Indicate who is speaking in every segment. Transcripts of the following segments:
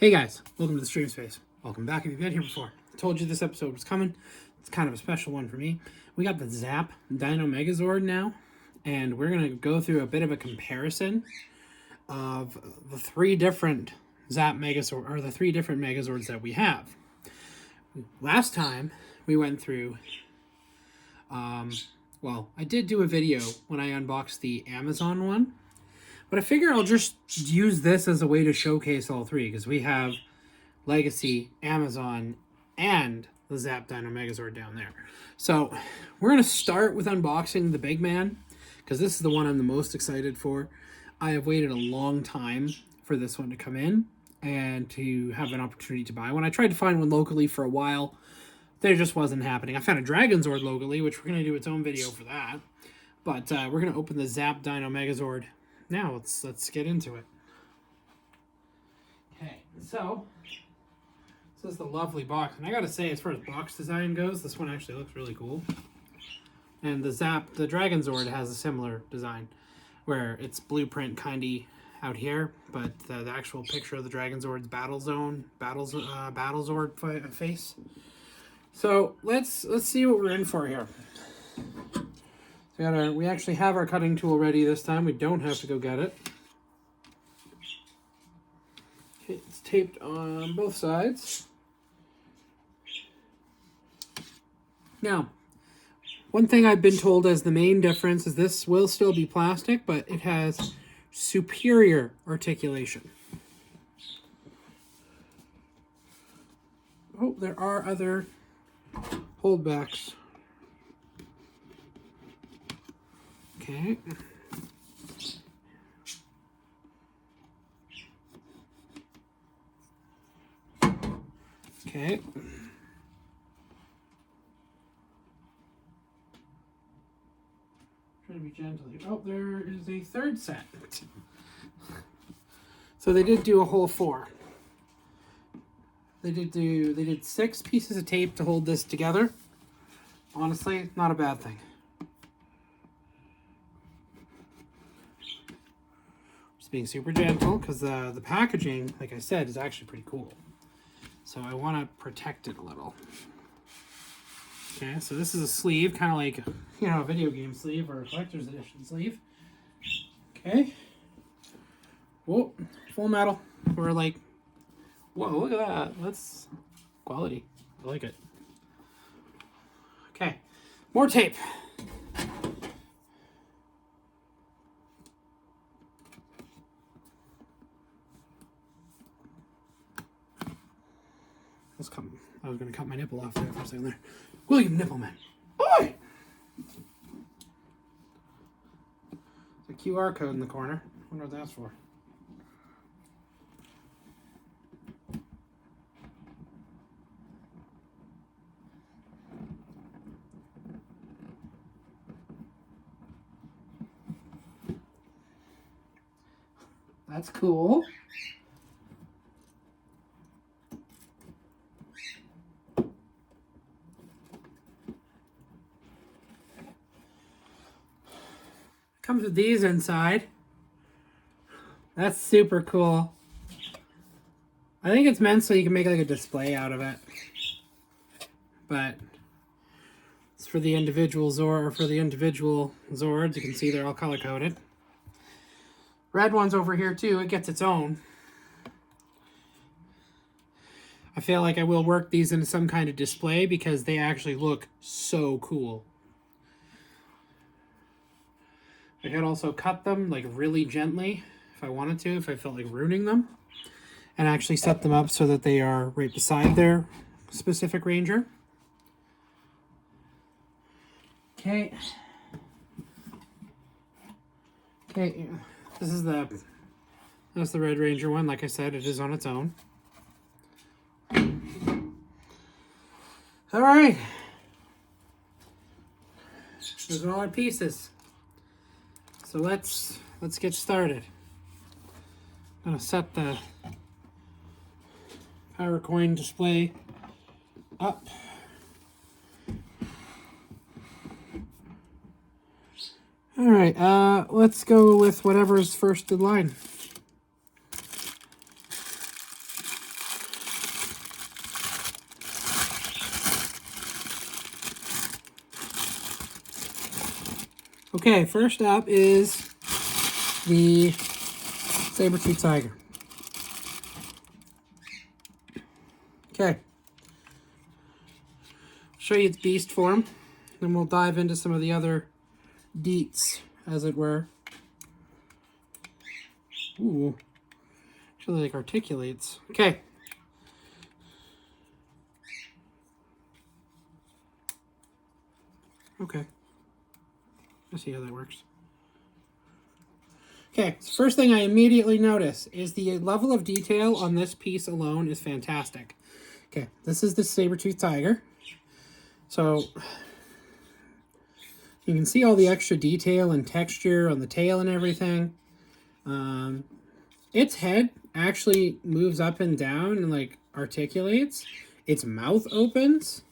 Speaker 1: Hey guys, welcome to the stream space. Welcome back if you've been here before. I told you this episode was coming. It's kind of a special one for me. We got the Zap Dino Megazord now, and we're going to go through a bit of a comparison of the three different Zap Megazord, or the three different Megazords that we have. Last time we went through, well, I did do a video when I unboxed the Amazon one. But I figure I'll just use this as a way to showcase all three, because we have Legacy, Amazon, and the Zap Dino Megazord down there. So we're going to start with unboxing the big man, because this is the one I'm the most excited for. I have waited a long time for this one to come in and to have an opportunity to buy one. I tried to find one locally for a while. There just wasn't happening. I found a Dragon Zord locally, which we're going to do its own video for that. But we're going to open the Zap Dino Megazord. Now, let's get into it. Okay, so this is the lovely box. And I gotta say, as far as box design goes, this one actually looks really cool. And the Dragon Zord has a similar design, where it's blueprint kindy out here, but the actual picture of the Dragon Zord's Battle Zord face. So let's see what we're in for here. We actually have our cutting tool ready this time. We don't have to go get it. Okay, it's taped on both sides. Now, one thing I've been told as the main difference is this will still be plastic, but it has superior articulation. Oh, there are other holdbacks. Okay. Okay. Try to be gentle. Oh, there is a third set. So they did do a whole 4. They did 6 pieces of tape to hold this together. Honestly, not a bad thing. Being super gentle, because the packaging, like I said, is actually pretty cool. So I want to protect it a little. Okay, so this is a sleeve, kind of like, a video game sleeve or a collector's edition sleeve. Okay. Whoa, full metal. We're like, whoa, look at that. That's quality. I like it. Okay, more tape. I was going to cut my nipple off there for a second there. William Nippleman. Oi! There's a QR code in the corner. I wonder what that's for. That's cool. Comes with these inside. That's super cool. I think it's meant so you can make like a display out of it. But it's for the individual Zord, or for the individual Zords. You can see they're all color coded. Red one's over here too. It gets its own. I feel like I will work these into some kind of display because they actually look so cool. I could also cut them like really gently if I wanted to, if I felt like ruining them, and actually set them up so that they are right beside their specific ranger. Okay. Okay, that's the Red Ranger one. Like I said, it is on its own. All right. Those are all our pieces. So let's get started. I'm gonna set the power coin display up. All right, let's go with whatever's first in line. Okay, first up is the Sabertooth Tiger. Okay. Show you its beast form, then we'll dive into some of the other deets, as it were. Ooh. Actually, like, articulates. Okay. Okay. Let's see how that works. Okay, so first thing I immediately notice is the level of detail on this piece alone is fantastic. Okay, this is the Sabertooth Tiger. So you can see all the extra detail and texture on the tail and everything. Its head actually moves up and down and like articulates. Its mouth opens.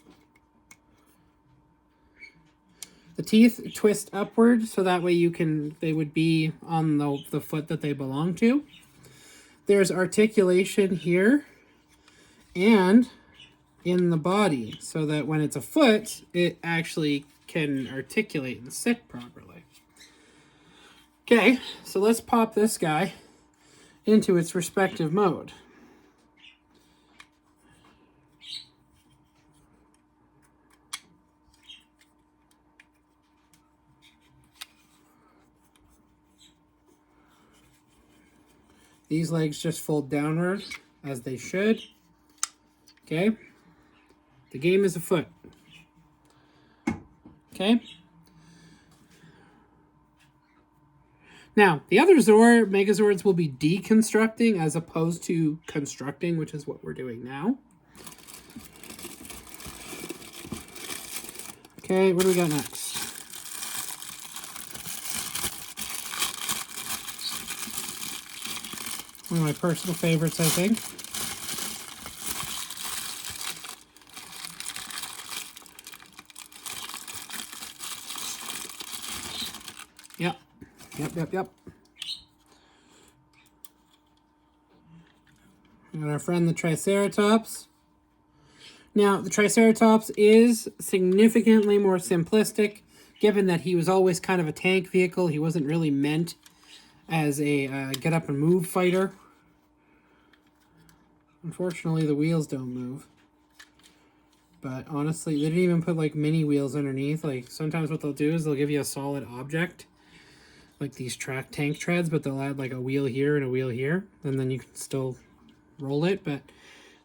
Speaker 1: The teeth twist upward, so that way they would be on the foot that they belong to. There's articulation here and in the body, so that when it's a foot, it actually can articulate and sit properly. Okay, so let's pop this guy into its respective mode. These legs just fold downward, as they should. Okay. The game is afoot. Okay. Now, the other Zord Megazords will be deconstructing as opposed to constructing, which is what we're doing now. Okay, what do we got next? One of my personal favorites, I think. Yep. Yep. We got our friend the Triceratops. Now, the Triceratops is significantly more simplistic, given that he was always kind of a tank vehicle. He wasn't really meant as a get-up-and-move fighter. Unfortunately, the wheels don't move. But honestly, they didn't even put, like, mini wheels underneath. Like, sometimes what they'll do is they'll give you a solid object, like these tank treads, but they'll add, like, a wheel here and a wheel here, and then you can still roll it. But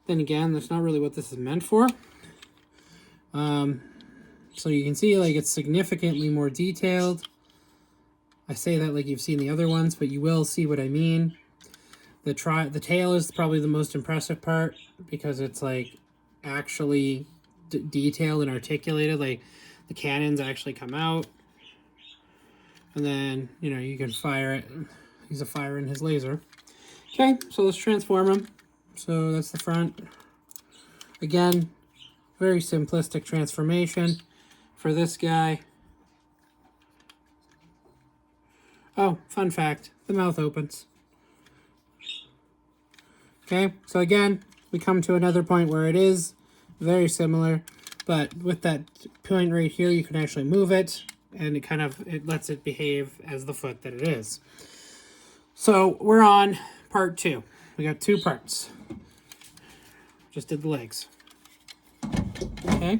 Speaker 1: then again, that's not really what this is meant for. So you can see, like, it's significantly more detailed. I say that like you've seen the other ones, but you will see what I mean. The tail is probably the most impressive part because it's like actually detailed and articulated. Like the cannons actually come out, and then you can fire it. He's a fire in his laser. Okay, so let's transform him. So that's the front. Again, very simplistic transformation for this guy. Oh, fun fact, the mouth opens. Okay, so again, we come to another point where it is very similar, but with that point right here, you can actually move it, and it lets it behave as the foot that it is. So we're on part 2. We got 2 parts. Just did the legs. Okay.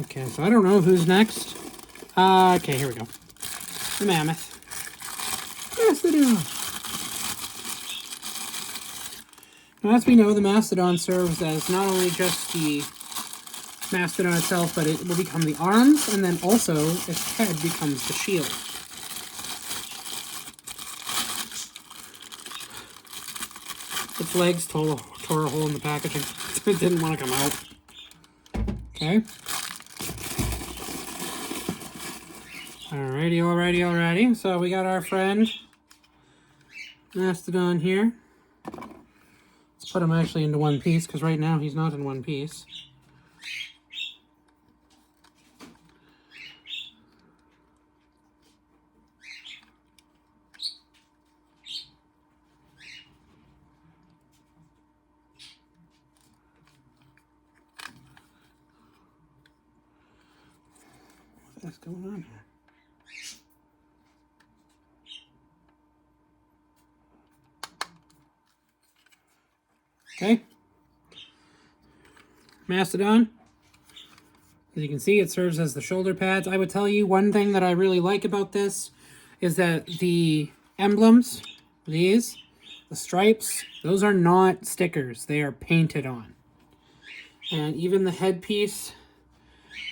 Speaker 1: Okay, so I don't know who's next. Okay, here we go. The mammoth. Mastodon. Now, as we know, the Mastodon serves as not only just the Mastodon itself, but it will become the arms, and then also its head becomes the shield. Its legs tore a hole in the packaging. It didn't want to come out. Okay. Alrighty. So we got our friend Mastodon here. Let's put him actually into one piece, because right now he's not in one piece. is going on here? Okay. Mastodon. As you can see, it serves as the shoulder pads. I would tell you one thing that I really like about this is that the emblems, the stripes, those are not stickers. They are painted on. And even the headpiece,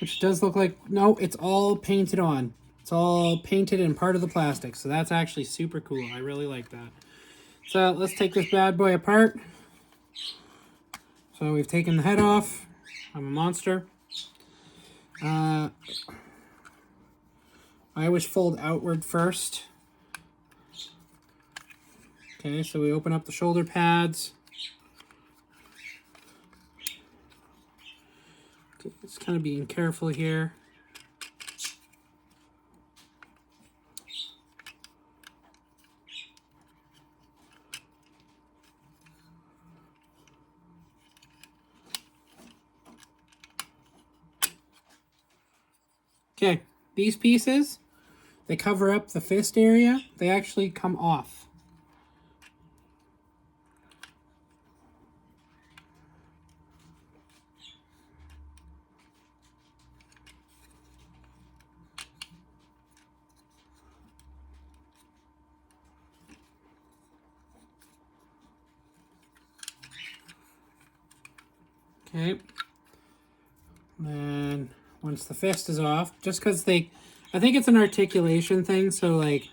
Speaker 1: which does look like, no, it's all painted on. It's all painted in part of the plastic. So that's actually super cool. I really like that. So let's take this bad boy apart. So we've taken the head off. I'm a monster. I always fold outward first. Okay, so we open up the shoulder pads. Okay, just kind of being careful here. Okay, these pieces, they cover up the fist area. They actually come off. Okay. And once the fist is off, just because I think it's an articulation thing, so like,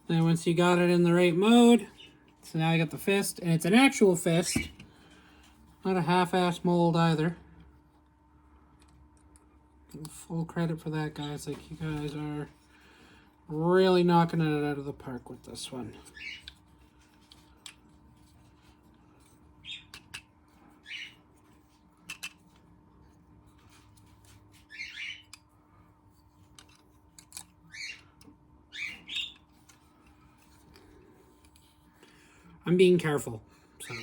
Speaker 1: then once you got it in the right mode, so now I got the fist, and it's an actual fist, not a half-ass mold either. Full credit for that, guys. Like, you guys are really knocking it out of the park with this one. I'm being careful, so.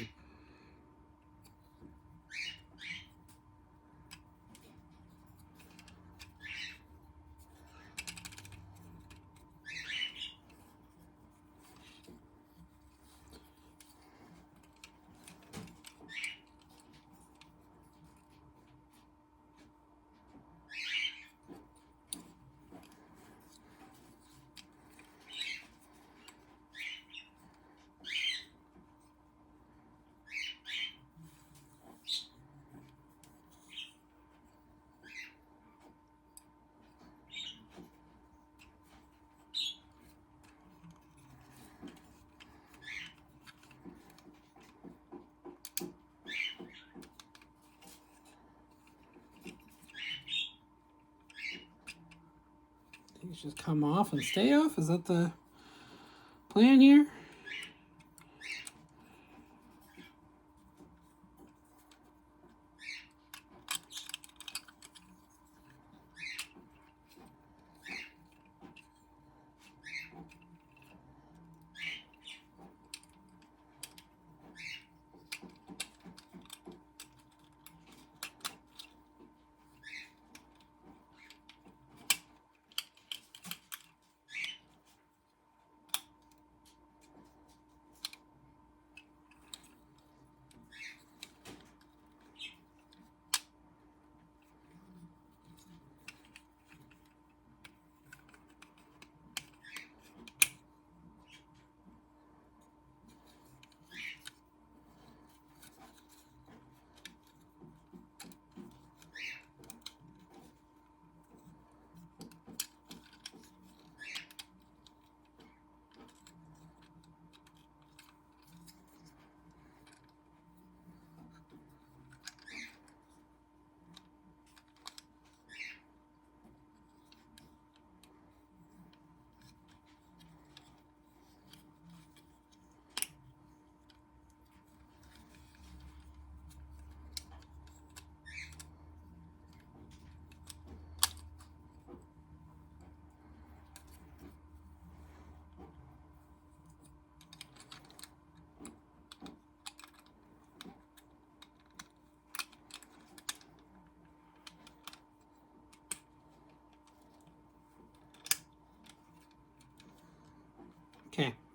Speaker 1: These just come off and stay off? Is that the plan here?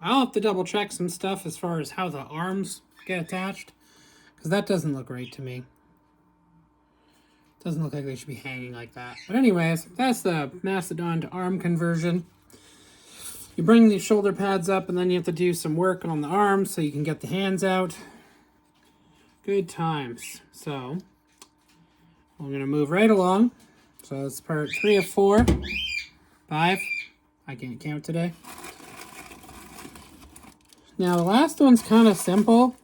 Speaker 1: I'll have to double check some stuff as far as how the arms get attached, because that doesn't look right to me. Doesn't look like they should be hanging like that. But anyways, that's the Mastodon to arm conversion. You bring these shoulder pads up, and then you have to do some work on the arms so you can get the hands out. Good times. So, we're going to move right along. So it's part 3 of 4. 5. I can't count today. Now, the last one's kind of simple,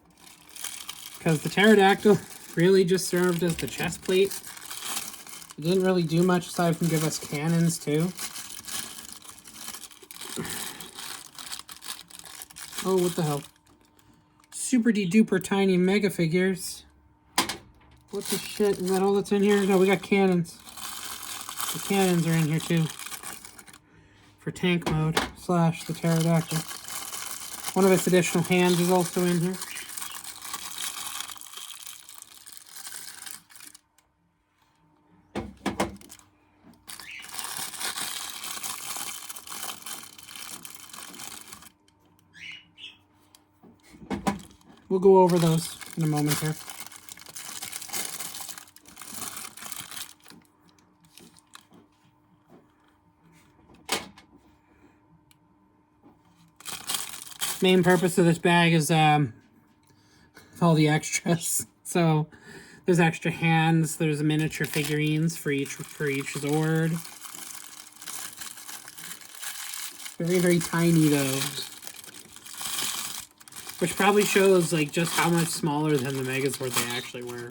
Speaker 1: because the Pterodactyl really just served as the chest plate. It didn't really do much aside from give us cannons, too. Oh, what the hell. Super de-duper tiny mega figures. What the shit? Is that all that's in here? No, we got cannons. The cannons are in here, too. For tank mode, / the Pterodactyl. One of its additional hands is also in here. We'll go over those in a moment here. Main purpose of this bag is all the extras. So there's extra hands, there's miniature figurines for each Zord. Very, very tiny though. Which probably shows like just how much smaller than the Megazord they actually were.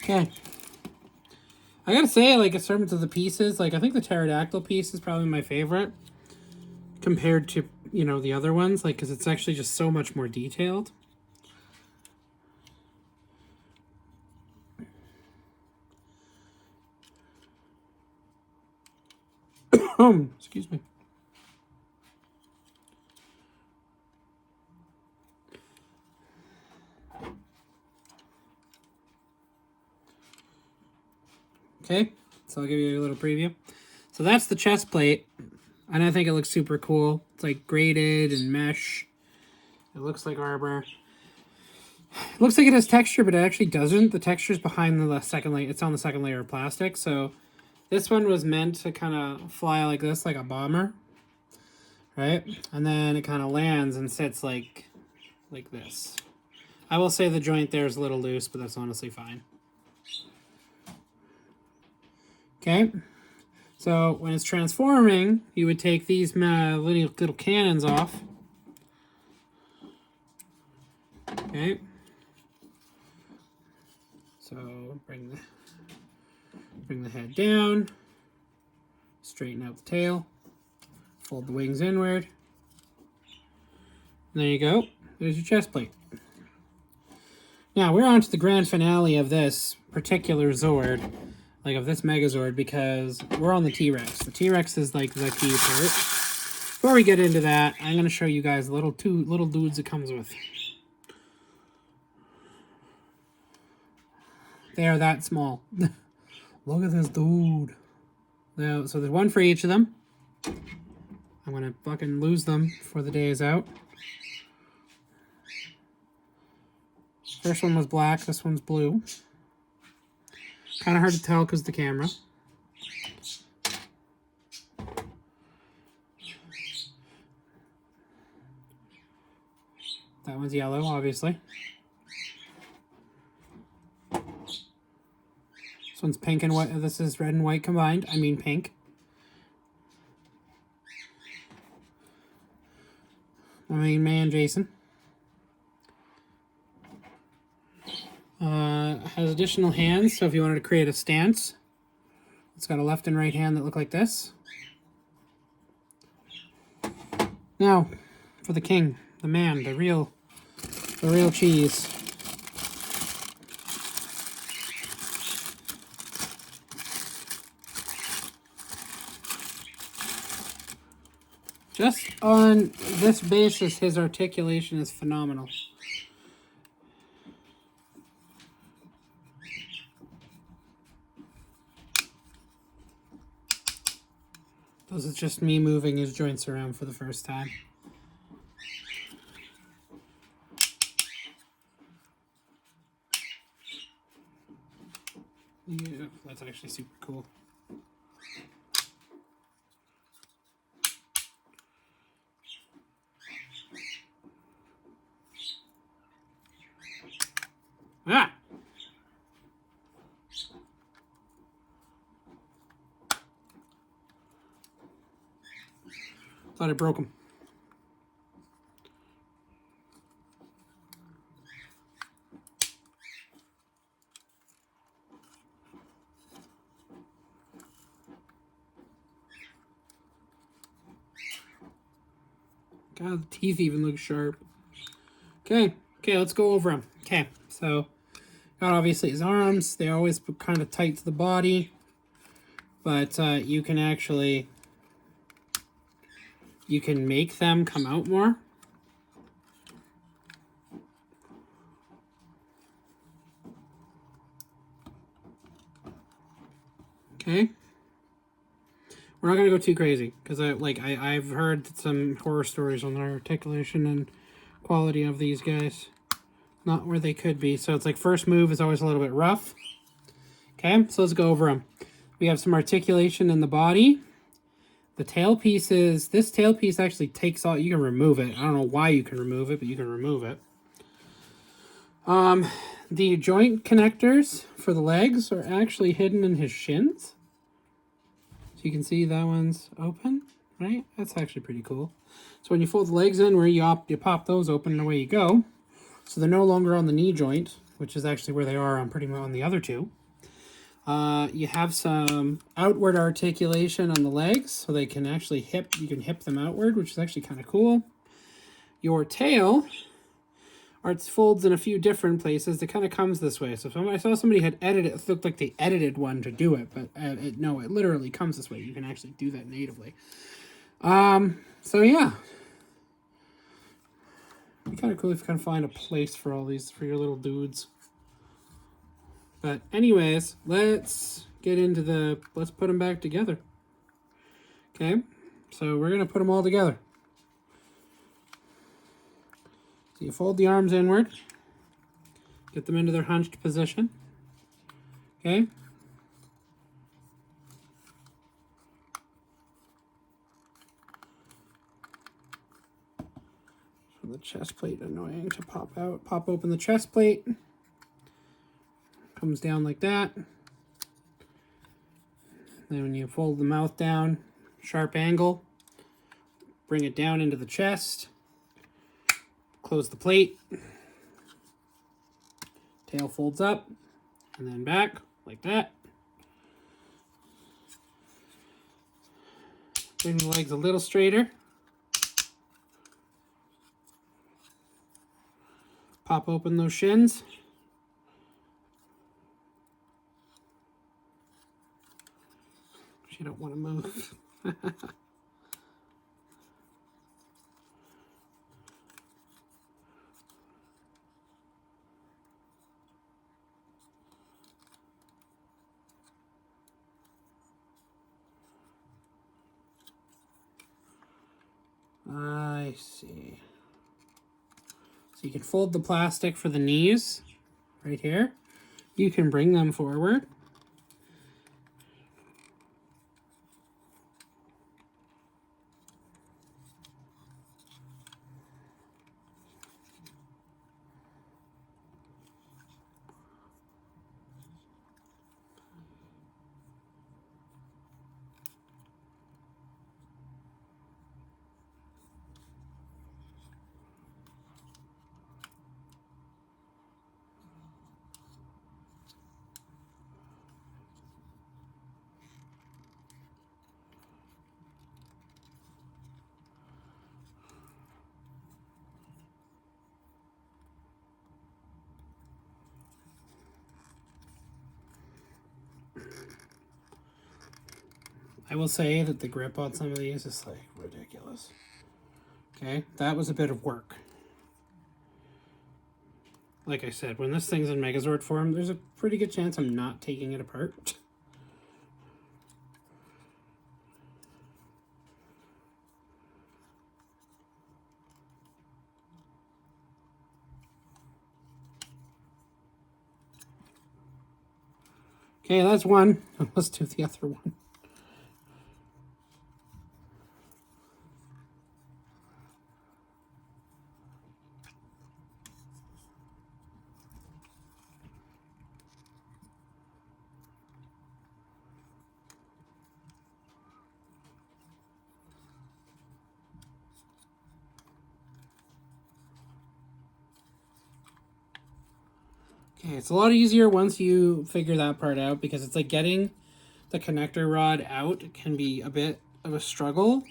Speaker 1: Okay. I gotta say, like, in terms of the pieces, like, I think the Pterodactyl piece is probably my favorite. Compared to, you know, the other ones. Like, because it's actually just so much more detailed. Excuse me. Okay, so I'll give you a little preview. So that's the chest plate, and I think it looks super cool. It's like graded and mesh. It looks like armor. It looks like it has texture, but it actually doesn't. The texture's behind the second layer. It's on the second layer of plastic, so this one was meant to kind of fly like this, like a bomber, right? And then it kind of lands and sits like this. I will say the joint there is a little loose, but that's honestly fine. Okay, so when it's transforming, you would take these little cannons off. Okay, so bring the head down, straighten out the tail, fold the wings inward. And there you go. There's your chest plate. Now we're on to the grand finale of this particular Zord. Like of this Megazord, because we're on the T-Rex. The T-Rex is like the key part. Before we get into that, I'm going to show you guys the two little dudes it comes with. They are that small. Look at this dude. Now, so there's one for each of them. I'm going to fucking lose them before the day is out. First one was black, this one's blue. Kind of hard to tell because of the camera. That one's yellow, obviously. This one's pink and white. This is red and white combined. I mean pink. My main man, Jason. Has additional hands, so if you wanted to create a stance, it's got a left and right hand that look like this. Now, for the king, the man, the real cheese. Just on this basis, his articulation is phenomenal. This is just me moving his joints around for the first time. Yeah, that's actually super cool. Ah! Thought I broke him. God, the teeth even look sharp. Okay, let's go over them. Okay, so got obviously his arms. They always put kind of tight to the body, but you can make them come out more. Okay. We're not gonna go too crazy because I've heard some horror stories on the articulation and quality of these guys. Not where they could be. So it's like first move is always a little bit rough. Okay, so let's go over them. We have some articulation in the body. The tail pieces, this tail piece actually takes all, you can remove it. I don't know why you can remove it, but you can remove it. The joint connectors for the legs are actually hidden in his shins. So you can see that one's open, right? That's actually pretty cool. So when you fold the legs in, where you pop those open and away you go. So they're no longer on the knee joint, which is actually where they are on pretty much on the other two. You have some outward articulation on the legs, so they can actually you can hip them outward, which is actually kind of cool. Your tail folds in a few different places. It kind of comes this way. So if I saw somebody had edited it looked like they edited one to do it, but no, it literally comes this way. You can actually do that natively. So yeah. It'd be kind of cool if you can find a place for all these, for your little dudes. But anyways, let's get into let's put them back together. Okay, so we're going to put them all together. So you fold the arms inward. Get them into their hunched position. Okay. For the chest plate, annoying to pop out. Pop open the chest plate. Comes down like that. Then when you fold the mouth down, sharp angle, bring it down into the chest. Close the plate. Tail folds up and then back like that. Bring the legs a little straighter. Pop open those shins. You don't want to move. I see. So you can fold the plastic for the knees right here. You can bring them forward. I will say that the grip on some of these is like ridiculous. Okay, that was a bit of work. Like I said, when this thing's in Megazord form, there's a pretty good chance I'm not taking it apart. Okay, that's one. Let's do the other one. Okay, it's a lot easier once you figure that part out, because it's like getting the connector rod out can be a bit of a struggle.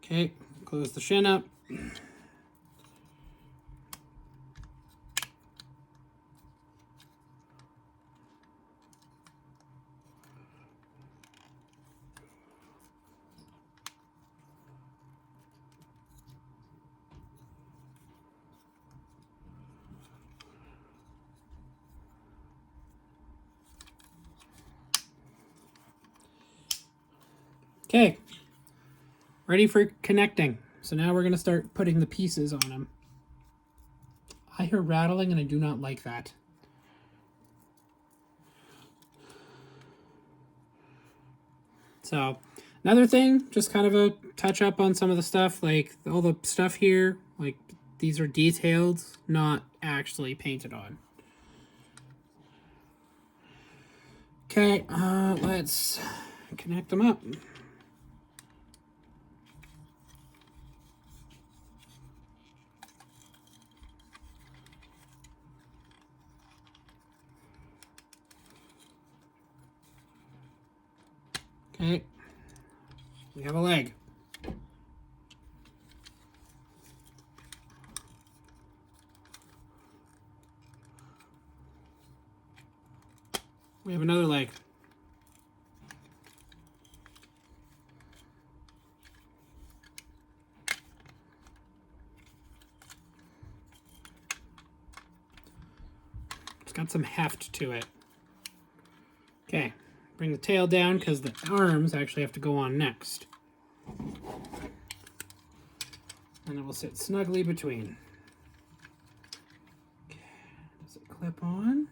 Speaker 1: Okay, close the shin up. Okay, ready for connecting. So now we're going to start putting the pieces on them. I hear rattling and I do not like that. So another thing, just kind of a touch up on some of the stuff, like all the stuff here, like these are detailed, not actually painted on. Okay, let's connect them up. Okay, we have a leg. We have another leg. It's got some heft to it. Okay, bring the tail down because the arms actually have to go on next. And it will sit snugly between. Okay, does it clip on?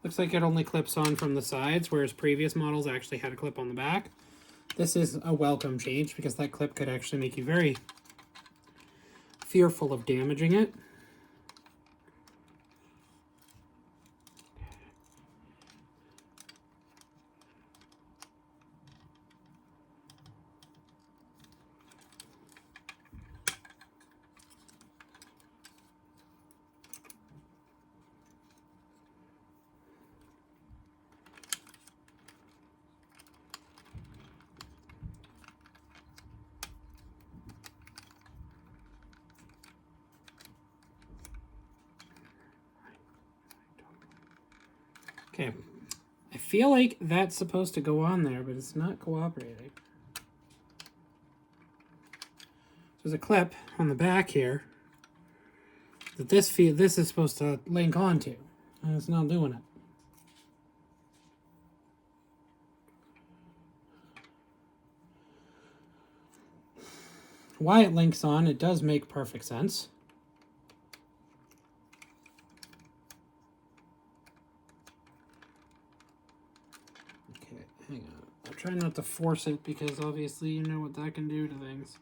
Speaker 1: Looks like it only clips on from the sides, whereas previous models actually had a clip on the back. This is a welcome change because that clip could actually make you very fearful of damaging it. Okay, I feel like that's supposed to go on there, but it's not cooperating. There's a clip on the back here that this is supposed to link onto, and it's not doing it. Why it links on, it does make perfect sense. Hang on. I'm trying not to force it because obviously you know what that can do to things.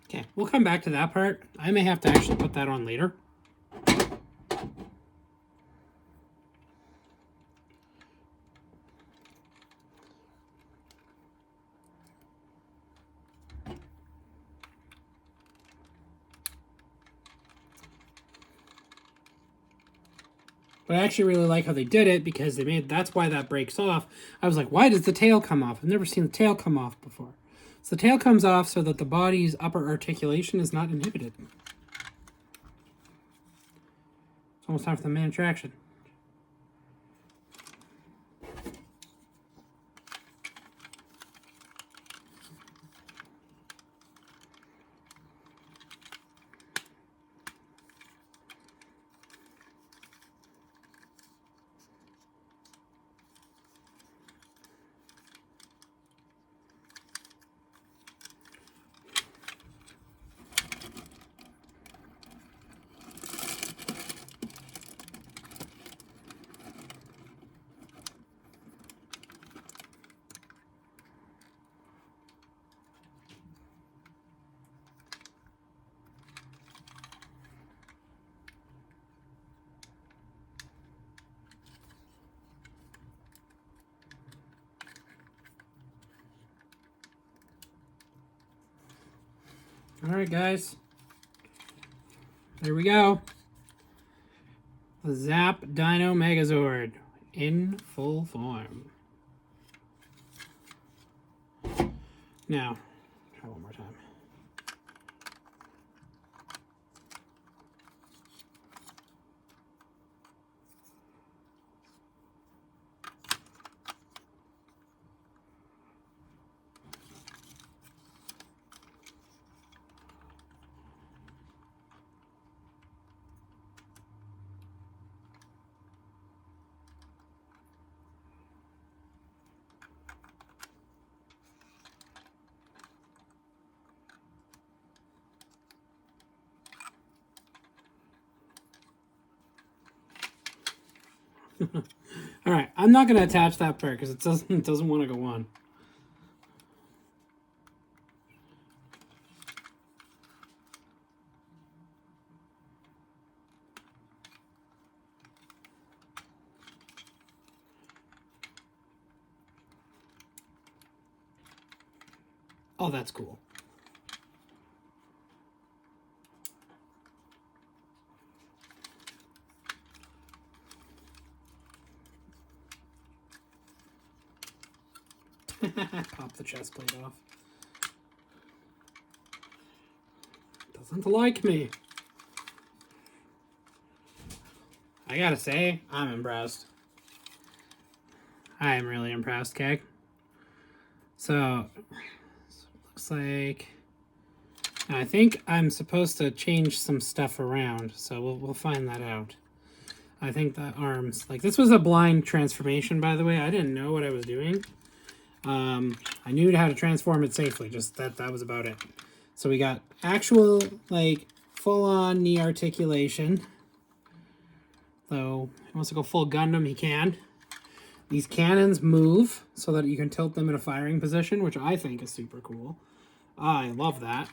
Speaker 1: Okay, we'll come back to that part. I may have to actually put that on later. But I actually really like how they did it because that's why that breaks off. I was like, why does the tail come off? I've never seen the tail come off before. So the tail comes off so that the body's upper articulation is not inhibited. It's almost time for the main attraction. Alright, guys. There we go. The Zap Dino Megazord in full form. Now, try one more time. All right, I'm not going to attach that part because it doesn't want to go on. Oh, that's cool. Pop the chest plate off. Doesn't like me. I gotta say, I'm impressed. I am really impressed, okay? So, looks like... I think I'm supposed to change some stuff around, so we'll find that out. I think the arms... Like, this was a blind transformation, by the way. I didn't know what I was doing. I knew how to transform it safely, just that was about it. So we got actual, like, full-on knee articulation. So, if he wants to go full Gundam, he can. These cannons move so that you can tilt them in a firing position, which I think is super cool. I love that.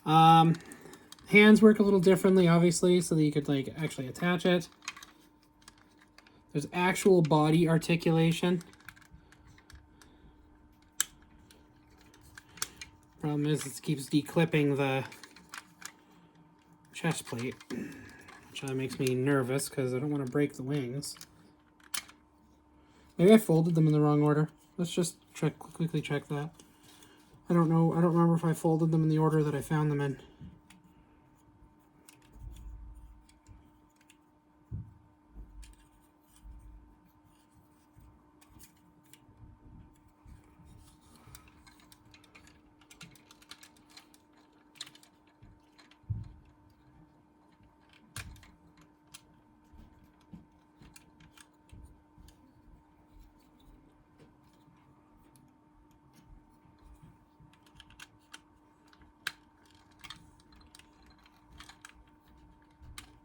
Speaker 1: Hands work a little differently, obviously, so that you could, like, actually attach it. There's actual body articulation. Problem is, it keeps declipping the chest plate, which makes me nervous because I don't want to break the wings. Maybe I folded them in the wrong order. Let's just quickly check that. I don't know. I don't remember if I folded them in the order that I found them in.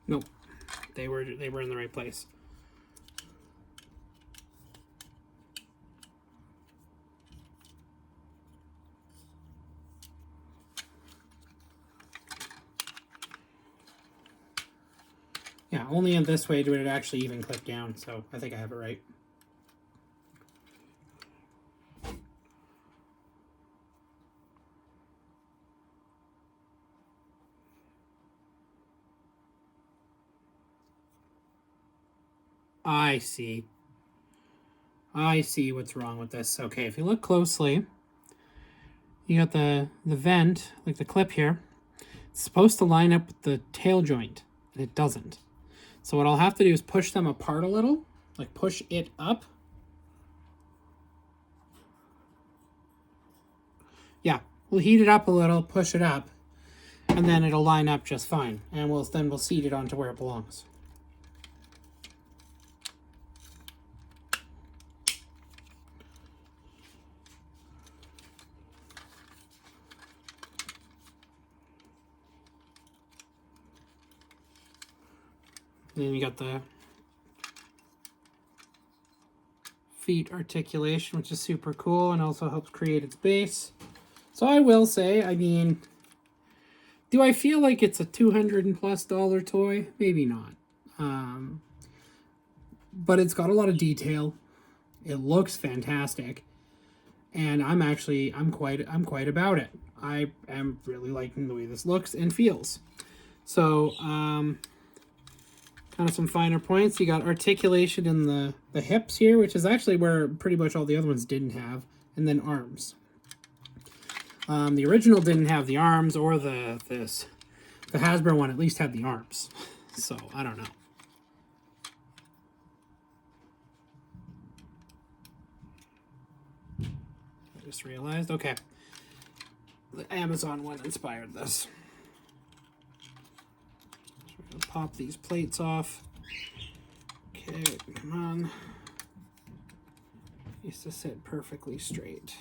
Speaker 1: Nope, they were in the right place. Yeah, only in this way would it actually even clip down, so I think I have it right. I see. I see what's wrong with this. Okay, if you look closely, you got the vent, like the clip here. It's supposed to line up with the tail joint, and it doesn't. So what I'll have to do is push them apart a little, like push it up. Yeah, we'll heat it up a little, push it up, and then it'll line up just fine. And then we'll seat it onto where it belongs. And then you got the feet articulation, which is super cool and also helps create its base. So I will say, I mean, do I feel like it's a $200+ toy? Maybe not. But it's got a lot of detail. It looks fantastic. And I'm quite about it. I am really liking the way this looks and feels. So, kind of some finer points. You got articulation in the hips here, which is actually where pretty much all the other ones didn't have. And then arms. The original didn't have the arms, or the Hasbro one at least had the arms. So, I don't know. I just realized, okay. The Amazon one inspired this. So we're going to pop these plates off. Okay, come on. Needs to sit perfectly straight.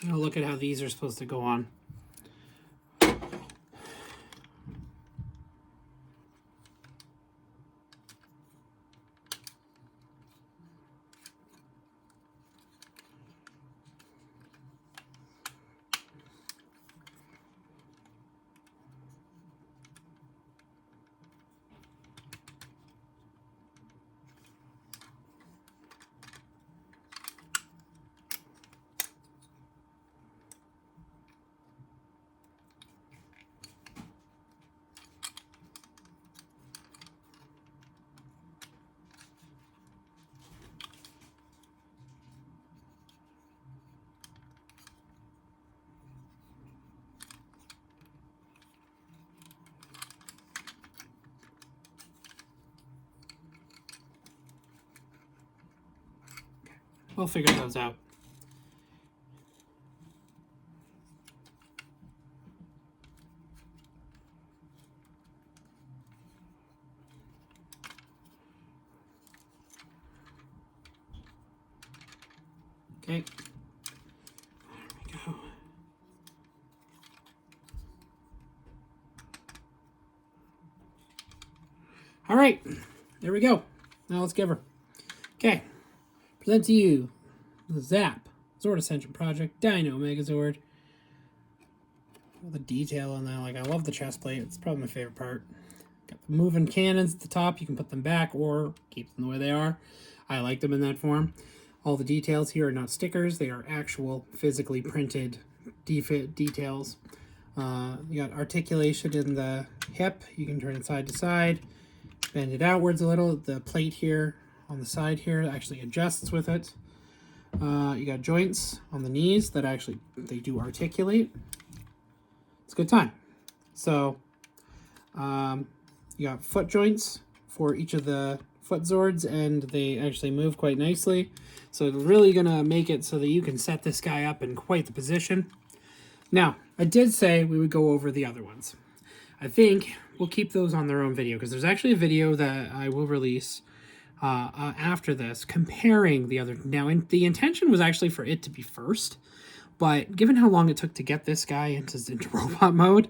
Speaker 1: Now look at how these are supposed to go on. We'll figure those out. Okay. There we go. All right. There we go. Now let's give her. Okay. Present to you the Zord Ascension project, Dino Megazord. All the detail on that, like I love the chest plate. It's probably my favorite part. Got the moving cannons at the top. You can put them back or keep them the way they are. I like them in that form. All the details here are not stickers. They are actual physically printed details. You got articulation in the hip. You can turn it side to side. Bend it outwards a little. The plate here on the side here actually adjusts with it. You got joints on the knees that actually they do articulate. It's a good time. So you got foot joints for each of the foot Zords, and they actually move quite nicely. So it's really gonna make it so that you can set this guy up in quite the position. Now, I did say we would go over the other ones. I think we'll keep those on their own video, because there's actually a video that I will release after this, comparing the other. Now, the intention was actually for it to be first, but given how long it took to get this guy into robot mode,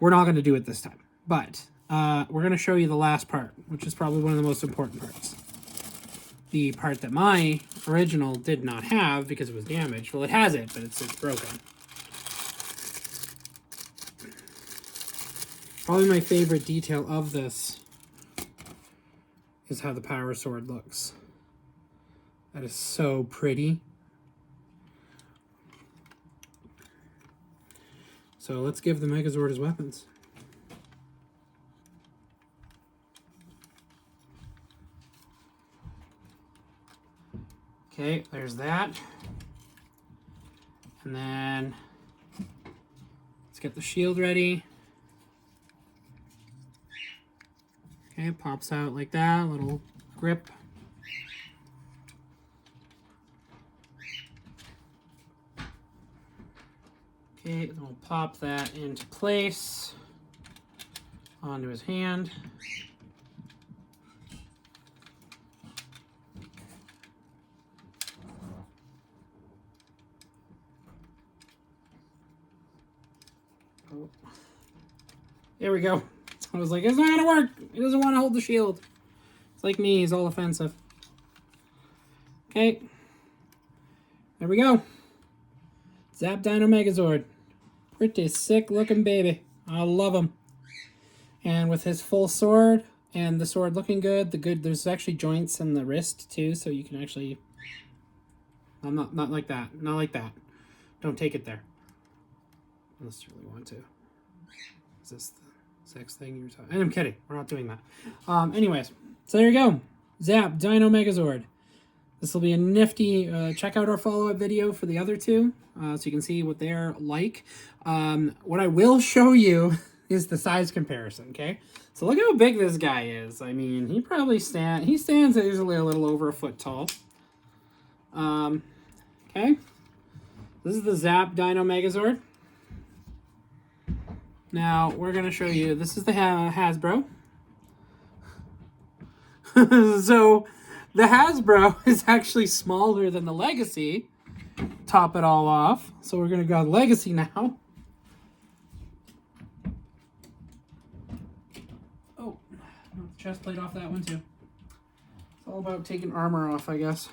Speaker 1: we're not going to do it this time. But we're going to show you the last part, which is probably one of the most important parts. The part that my original did not have because it was damaged. Well, it has it, but it's broken. Probably my favorite detail of this is how the power sword looks. That is so pretty. So let's give the Megazord his weapons. Okay, there's that. And then let's get the shield ready. Okay, it pops out like that, little grip. Okay, then we'll pop that into place onto his hand. Oh. There we go. I was like, it's not gonna work. He doesn't want to hold the shield. It's like me, he's all offensive. Okay. There we go. Zap Dino Megazord. Pretty sick looking baby. I love him. And with his full sword and the sword looking good, there's actually joints in the wrist too, so you can actually. I'm not like that. Not like that. Don't take it there. Unless you really want to. Is this the sex thing you're talking? And I'm kidding. We're not doing that. Anyways, so there you go. Zap Dino Megazord. This will be a nifty. Check out our follow-up video for the other two, so you can see what they're like. What I will show you is the size comparison. Okay, so look how big this guy is. I mean, he stands usually a little over a foot tall. Okay, this is the Zap Dino Megazord. Now we're gonna show you. This is the Hasbro. So the Hasbro is actually smaller than the Legacy. Top it all off. So we're gonna go Legacy now. Oh, knock the chest plate off that one too. It's all about taking armor off, I guess.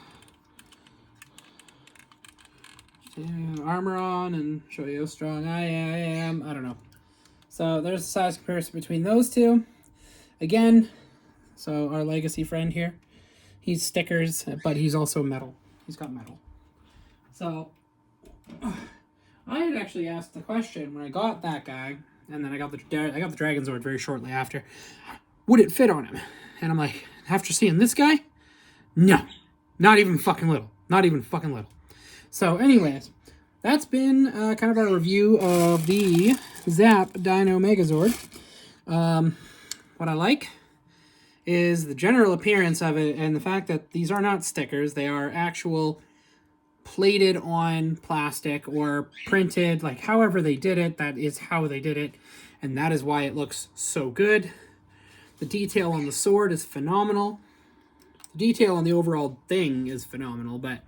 Speaker 1: And armor on and show you how strong I am. I don't know. So there's the size comparison between those two. Again, so our Legacy friend here, he's stickers, but he's also metal. He's got metal. So I had actually asked the question when I got that guy, and then I got the Dragon Zord very shortly after. Would it fit on him? And I'm like, after seeing this guy, no, not even fucking little. Not even fucking little. So anyways, that's been kind of our review of the Zap Dino Megazord. What I like is the general appearance of it and the fact that these are not stickers. They are actual plated on plastic or printed, like however they did it, that is how they did it. And that is why it looks so good. The detail on the sword is phenomenal. The detail on the overall thing is phenomenal, but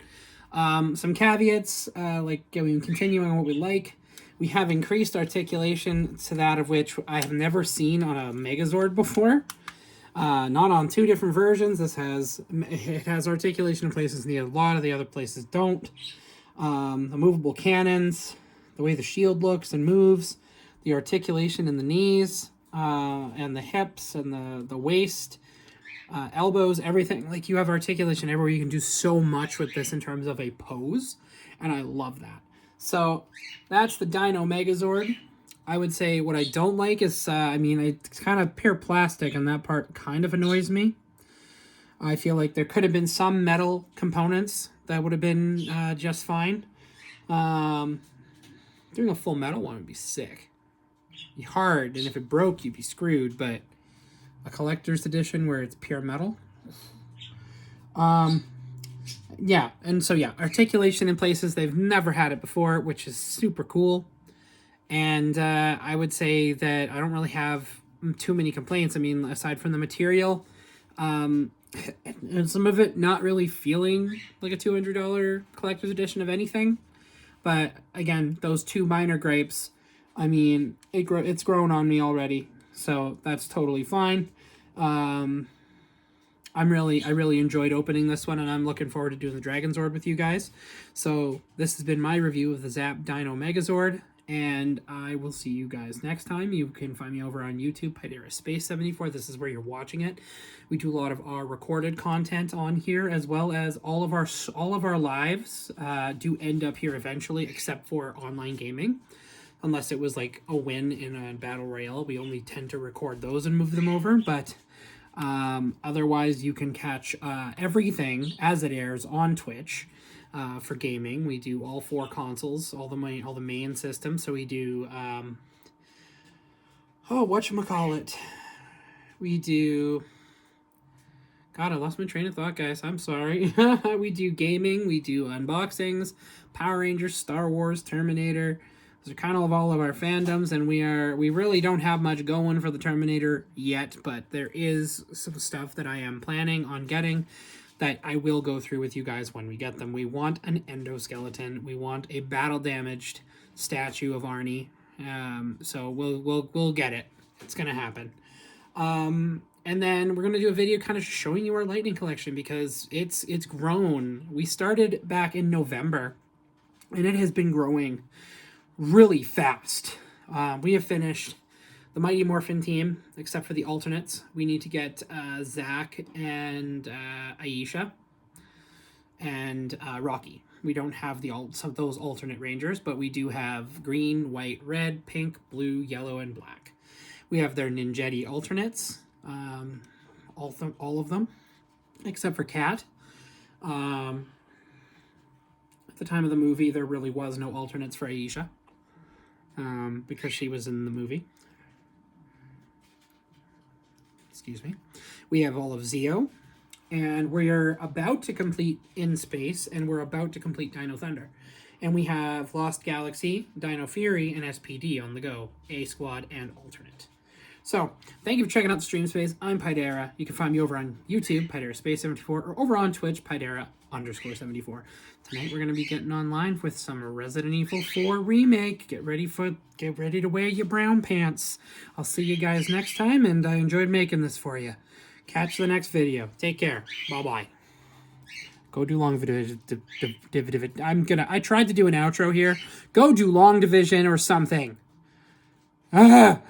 Speaker 1: some caveats, continuing on what we like. We have increased articulation to that of which I have never seen on a Megazord before. Not on two different versions. It has articulation in places a lot of the other places don't. The movable cannons, the way the shield looks and moves, the articulation in the knees, and the hips and the waist, elbows, everything. Like, you have articulation everywhere. You can do so much with this in terms of a pose, and I love that. So that's the Dino Megazord. I would say what I don't like is, it's kind of pure plastic, and that part kind of annoys me. I feel like there could have been some metal components that would have been just fine. Doing a full metal one would be sick. It'd be hard, and if it broke, you'd be screwed, but a collector's edition where it's pure metal. Articulation in places they've never had it before, which is super cool. And I would say that I don't really have too many complaints. I mean, aside from the material, And some of it not really feeling like a $200 collector's edition of anything. But again, those two minor gripes, I mean, it's grown on me already, so that's totally fine. I really enjoyed opening this one, and I'm looking forward to doing the Dragon Zord with you guys. So this has been my review of the Zap Dino Megazord, and I will see you guys next time. You can find me over on YouTube, Pterodactyl Space 74. This is where you're watching it. We do a lot of our recorded content on here, as well as all of our lives do end up here eventually, except for online gaming. Unless it was like a win in a battle royale, we only tend to record those and move them over, but otherwise, you can catch everything as it airs on Twitch for gaming. We do all 4 consoles, all the main systems. So we do whatchamacallit. We do. God, I lost my train of thought, guys. I'm sorry. We do gaming. We do unboxings, Power Rangers, Star Wars, Terminator. Those are kind of all of our fandoms, and we really don't have much going for the Terminator yet, but there is some stuff that I am planning on getting that I will go through with you guys when we get them. We want an endoskeleton. We want a battle-damaged statue of Arnie. So we'll get it. It's gonna happen. And then we're going to do a video kind of showing you our lightning collection because it's grown. We started back in November, and it has been growing really fast. We have finished the Mighty Morphin team, except for the alternates. We need to get Zach and Aisha and Rocky. We don't have some of those alternate Rangers, but we do have green, white, red, pink, blue, yellow, and black. We have their Ninjetti alternates. All of them, except for Kat. At the time of the movie, there really was no alternates for Aisha, because she was in the movie. Excuse me. We have all of Zeo, and we're about to complete In Space, and we're about to complete Dino Thunder. And we have Lost Galaxy, Dino Fury, and SPD on the go, A Squad, and alternate. So, thank you for checking out the stream space. I'm Pydera. You can find me over on YouTube, Pydera Space 74, or over on Twitch, Pydera_74. Tonight we're going to be getting online with some Resident Evil 4 remake. Get ready to wear your brown pants. I'll see you guys next time, and I enjoyed making this for you. Catch the next video. Take care. Bye-bye. Go do long division. I tried to do an outro here. Go do long division or something. Ah!